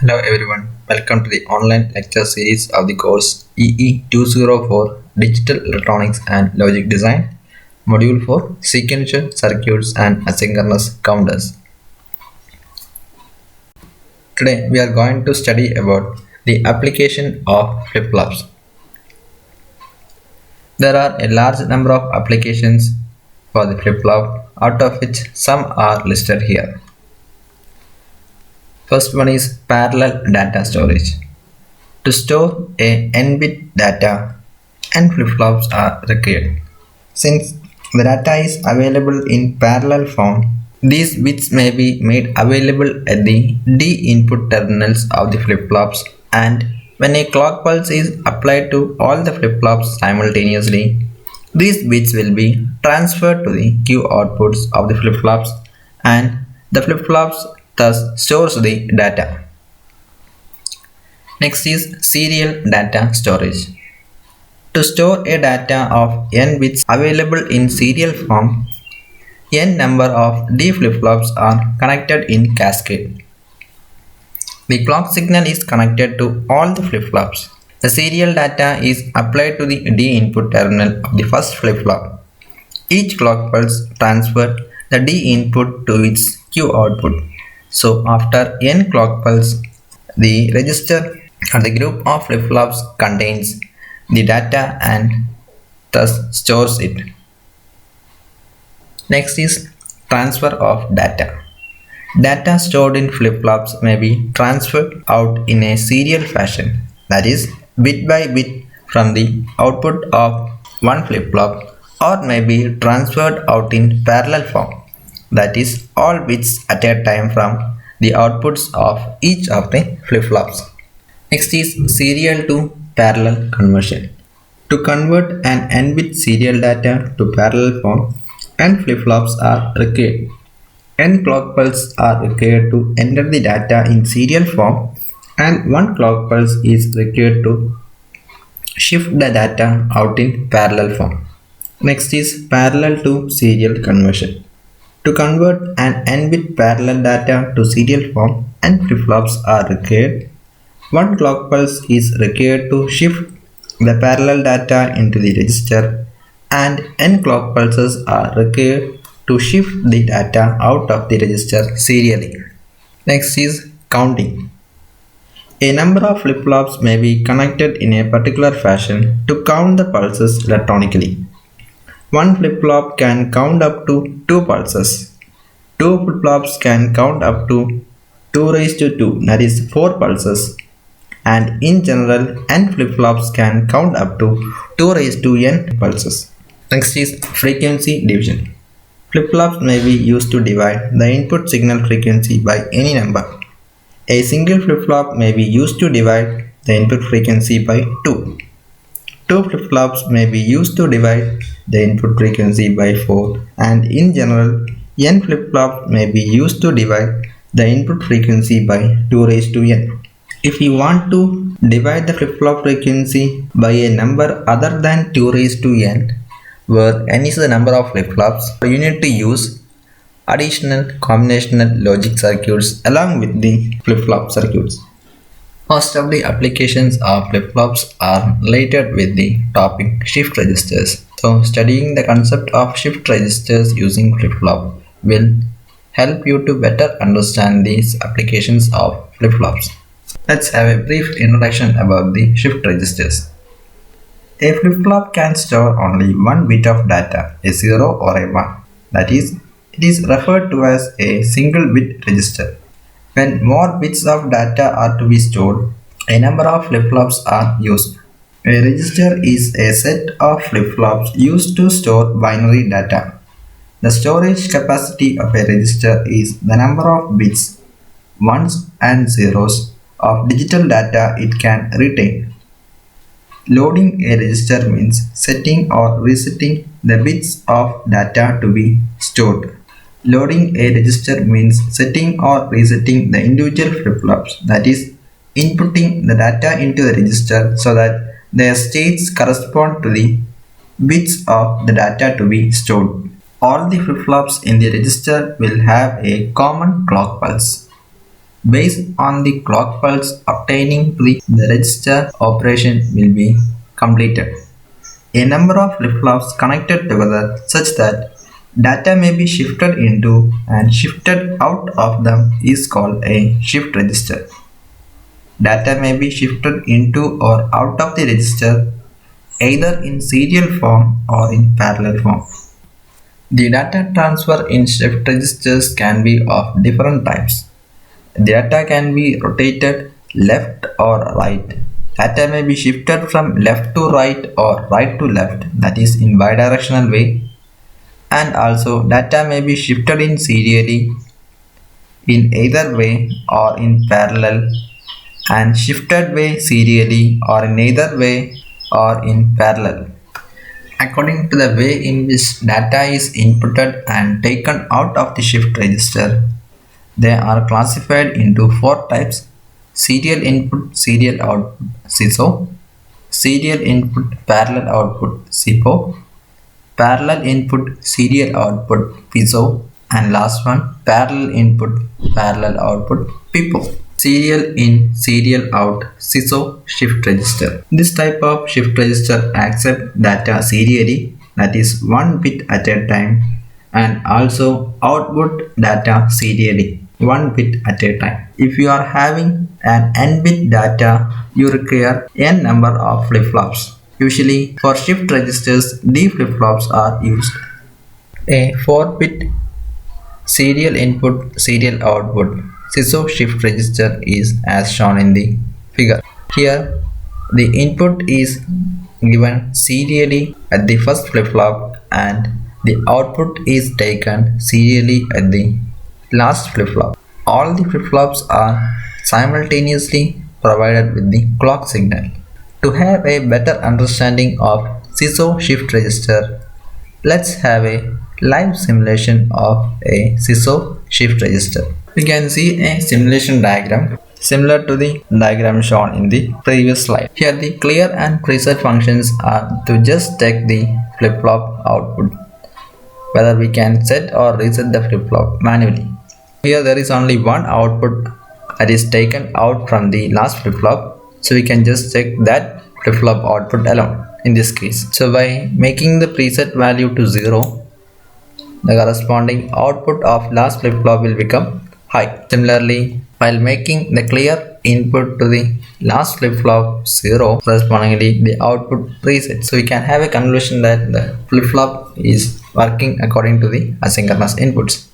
Hello everyone, welcome to the online lecture series of the course EE204 Digital Electronics and Logic Design, Module 4 Sequential Circuits and Asynchronous Counters. Today we are going to study about the application of flip-flops. There are a large number of applications for the flip-flop, out of which some are listed here. First one is parallel data storage. To store a n-bit data, n flip-flops are required. Since the data is available in parallel form, these bits may be made available at the D input terminals of the flip-flops, and when a clock pulse is applied to all the flip-flops simultaneously, these bits will be transferred to the Q outputs of the flip-flops, and the flip-flops thus stores the data. Next is serial data storage. To store a data of n bits available in serial form, n number of D flip-flops are connected in cascade. The clock signal is connected to all the flip-flops. The serial data is applied to the D input terminal of the first flip-flop. Each clock pulse transfers the D input to its Q output. So after n clock pulse, the register or the group of flip-flops contains the data and thus stores it. Next is transfer of data. Data stored in flip-flops may be transferred out in a serial fashion, that is, bit by bit from the output of one flip-flop, or may be transferred out in parallel form, that is, all bits at a time from the outputs of each of the flip-flops. Next is serial to parallel conversion. To convert an n-bit serial data to parallel form, n flip-flops are required. N clock pulses are required to enter the data in serial form, and one clock pulse is required to shift the data out in parallel form. Next is parallel to serial conversion. To convert an n-bit parallel data to serial form, n flip-flops are required. One clock pulse is required to shift the parallel data into the register, and n clock pulses are required to shift the data out of the register serially. Next is counting. A number of flip-flops may be connected in a particular fashion to count the pulses electronically. One flip-flop can count up to 2 pulses. Two flip-flops can count up to 2 raised to 2, that is 4 pulses. And in general, n flip-flops can count up to 2 raised to n pulses. Next is frequency division. Flip-flops may be used to divide the input signal frequency by any number. A single flip-flop may be used to divide the input frequency by 2. Two flip-flops may be used to divide the input frequency by 4, and in general, n flip-flops may be used to divide the input frequency by 2 raised to n. If you want to divide the flip-flop frequency by a number other than 2 raised to n, where n is the number of flip-flops, you need to use additional combinational logic circuits along with the flip-flop circuits. Most of the applications of flip-flops are related with the topic shift registers. So studying the concept of shift registers using flip-flop will help you to better understand these applications of flip-flops. Let's have a brief introduction about the shift registers. A flip-flop can store only one bit of data, a 0 or a 1. That is, it is referred to as a single bit register. When more bits of data are to be stored, a number of flip-flops are used. A register is a set of flip-flops used to store binary data. The storage capacity of a register is the number of bits, ones and zeros, of digital data it can retain. Loading a register means setting or resetting the bits of data to be stored. Loading a register means setting or resetting the individual flip-flops, that is, inputting the data into the register so that their states correspond to the bits of the data to be stored. All the flip-flops in the register will have a common clock pulse. Based on the clock pulse obtaining the register operation will be completed. A number of flip-flops connected together such that data may be shifted into and shifted out of them is called a shift register. Data may be shifted into or out of the register either in serial form or in parallel form. The data transfer in shift registers can be of different types. Data can be rotated left or right. Data may be shifted from left to right or right to left, that is in bidirectional way. And also data may be shifted in serially in either way or in parallel, and shifted way serially or in either way or in parallel. According to the way in which data is inputted and taken out of the shift register, they are classified into four types: serial input, serial output (SISO), serial input, parallel output (SIPO), parallel input, serial output (PISO), and last one parallel input, parallel output (PIPO). Serial in, serial out SISO shift register. This type of shift register accepts data serially, that is one bit at a time, and also output data serially, one bit at a time. If you are having an n bit data, you require n number of flip-flops. Usually for shift registers, D flip-flops are used. A 4-bit serial input, serial output SISO shift register is as shown in the figure. Here the input is given serially at the first flip-flop and the output is taken serially at the last flip-flop. All the flip-flops are simultaneously provided with the clock signal. To have a better understanding of SISO shift register, let's have a live simulation of a SISO shift register. We can see a simulation diagram similar to the diagram shown in the previous slide. Here the clear and preset functions are to just check the flip-flop output, whether we can set or reset the flip-flop manually. Here there is only one output that is taken out from the last flip-flop, so we can just check that flip-flop output alone in this case. So by making the preset value to 0, the corresponding output of last flip-flop will become high. Similarly, while making the clear input to the last flip-flop 0, correspondingly the output preset. So we can have a conclusion that the flip-flop is working according to the asynchronous inputs.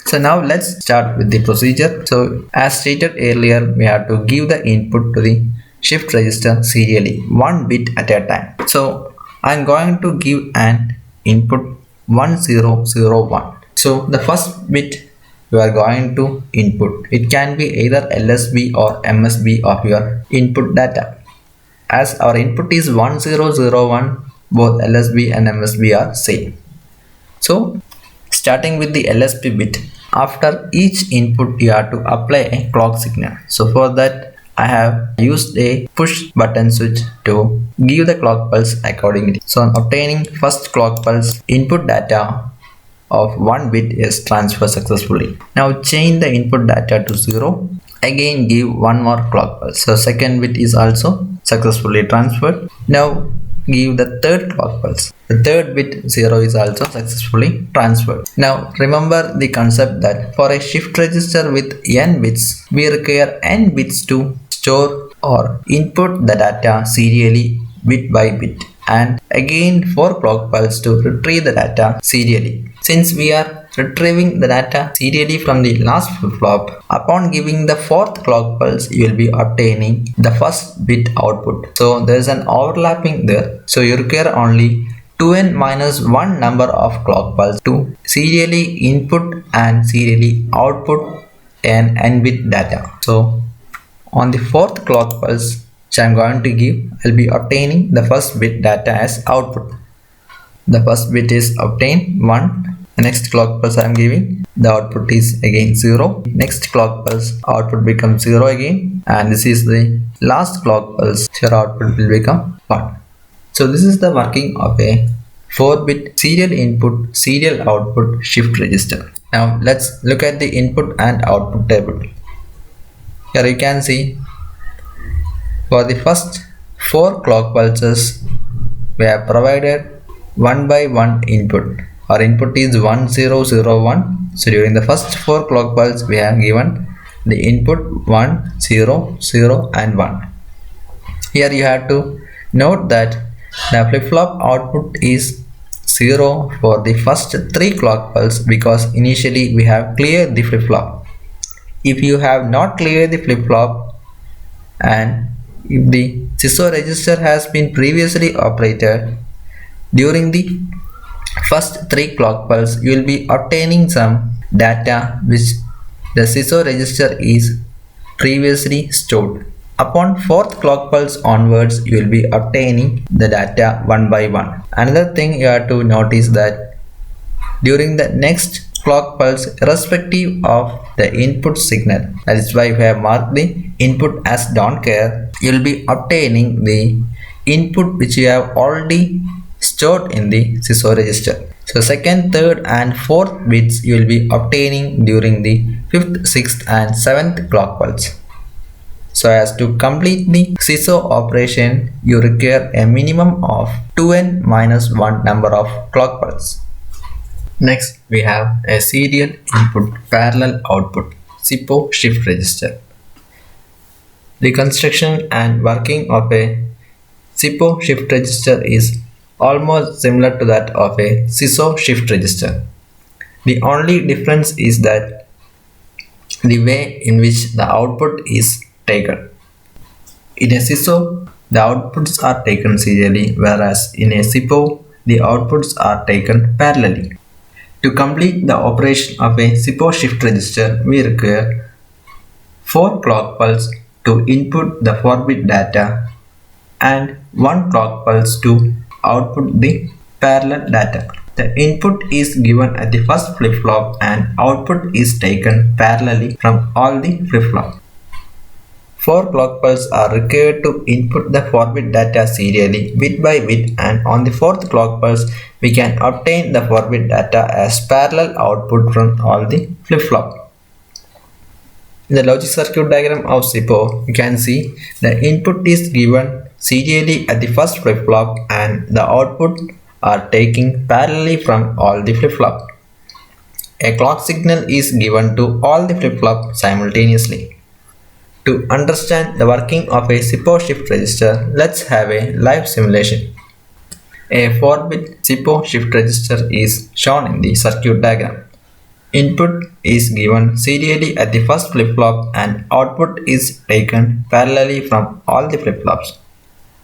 So now let's start with the procedure. So as stated earlier, we have to give the input to the shift register serially, one bit at a time. So I'm going to give an input 1001. So the first bit you are going to input. It can be either LSB or MSB of your input data. As our input is 1001, both LSB and MSB are same. So starting with the LSB bit, after each input you have to apply a clock signal. So for that I have used a push button switch to give the clock pulse accordingly. So on obtaining first clock pulse, input data of 1 bit is transferred successfully. Now change the input data to 0. Again give one more clock pulse. So second bit is also successfully transferred. Now give the third clock pulse. The third bit 0 is also successfully transferred. Now remember the concept that for a shift register with n bits, we require n bits to store or input the data serially bit by bit, and again 4 clock pulse to retrieve the data serially. Since we are retrieving the data serially from the last flip-flop, upon giving the 4th clock pulse, you will be obtaining the first bit output. So there is an overlapping there. So you require only 2n minus 1 number of clock pulse to serially input and serially output an n bit data. So on the 4th clock pulse which I am going to give, I will be obtaining the first bit data as output. The first bit is obtained 1. The next clock pulse I am giving, the output is again 0. Next clock pulse, output becomes 0 again, and this is the last clock pulse, your output will become 1. So this is the working of a 4-bit serial input, serial output shift register. Now let's look at the input and output table. Here you can see for the first 4 clock pulses we have provided one by one input. Our input is 1001. So during the first 4 clock pulse we have given the input 1, 0, 0 and 1. Here you have to note that the flip-flop output is 0 for the first 3 clock pulse because initially we have cleared the flip-flop. If you have not cleared the flip-flop and if the SISO register has been previously operated during the first 3 clock pulse, you will be obtaining some data which the SISO register is previously stored. Upon 4th clock pulse onwards, you will be obtaining the data one by one. Another thing you have to notice that during the next clock pulse, irrespective of the input signal, that is why we have marked the input as don't care, you will be obtaining the input which you have already stored in the SISO register. So second, third and fourth bits you will be obtaining during the 5th, 6th and 7th clock pulse. So as to complete the SISO operation, you require a minimum of 2n minus 1 number of clock pulses. Next, we have a serial input parallel output SIPO shift register. The construction and working of a SIPO shift register is almost similar to that of a SISO shift register. The only difference is that the way in which the output is taken. In a SISO, the outputs are taken serially, whereas in a SIPO, the outputs are taken parallelly. To complete the operation of a SIPO shift register, we require 4 clock pulses to input the 4-bit data and 1 clock pulse to output the parallel data. The input is given at the first flip-flop and output is taken parallelly from all the flip-flops. 4 clock pulses are required to input the 4-bit data serially bit by bit, and on the 4th clock pulse we can obtain the 4-bit data as parallel output from all the flip-flops. In the logic circuit diagram of SIPO, you can see the input is given serially at the first flip-flop and the output are taken parallelly from all the flip-flops. A clock signal is given to all the flip-flops simultaneously. To understand the working of a SIPO shift register, let's have a live simulation. A 4-bit SIPO shift register is shown in the circuit diagram. Input is given serially at the first flip-flop and output is taken parallelly from all the flip-flops.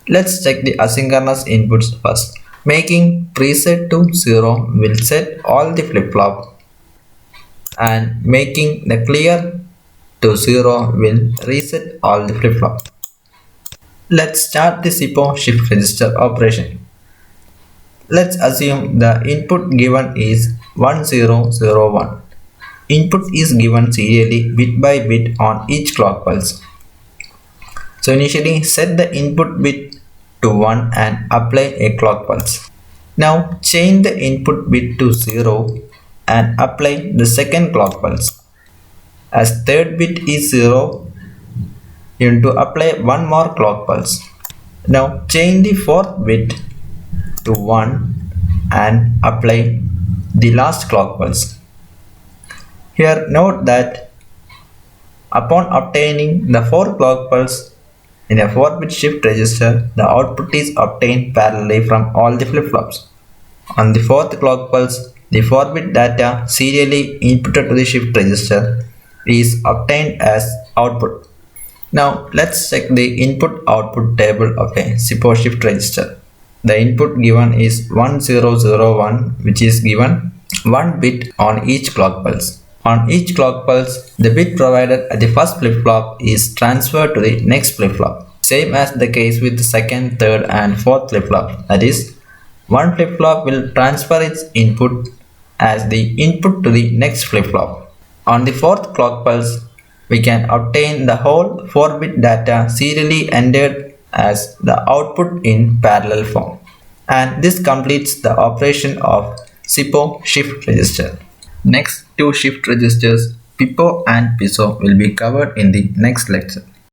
Let's check the asynchronous inputs first. Making preset to 0 will set all the flip-flops, and making the clear to 0 will reset all the flip-flops. Let's start the SIPO shift register operation. Let's assume the input given is 1001. Input is given serially bit by bit on each clock pulse. So initially set the input bit to 1 and apply a clock pulse. Now change the input bit to 0 and apply the second clock pulse. As third bit is 0, you need to apply one more clock pulse. Now change the fourth bit to 1 and apply the last clock pulse. Here note that upon obtaining the 4 clock pulse in a 4-bit shift register, the output is obtained parallelly from all the flip-flops. On the 4th clock pulse, the 4-bit data serially inputted to the shift register is obtained as output. Now let's check the input-output table of a SIPO shift register. The input given is 1001, which is given 1 bit on each clock pulse. On each clock pulse, the bit provided at the first flip-flop is transferred to the next flip-flop. Same as the case with the second, third and fourth flip-flop. That is, one flip-flop will transfer its input as the input to the next flip-flop. On the 4th clock pulse, we can obtain the whole 4-bit data serially entered as the output in parallel form. And this completes the operation of SIPO shift register. Next, two shift registers Pippo and Piso will be covered in the next lecture.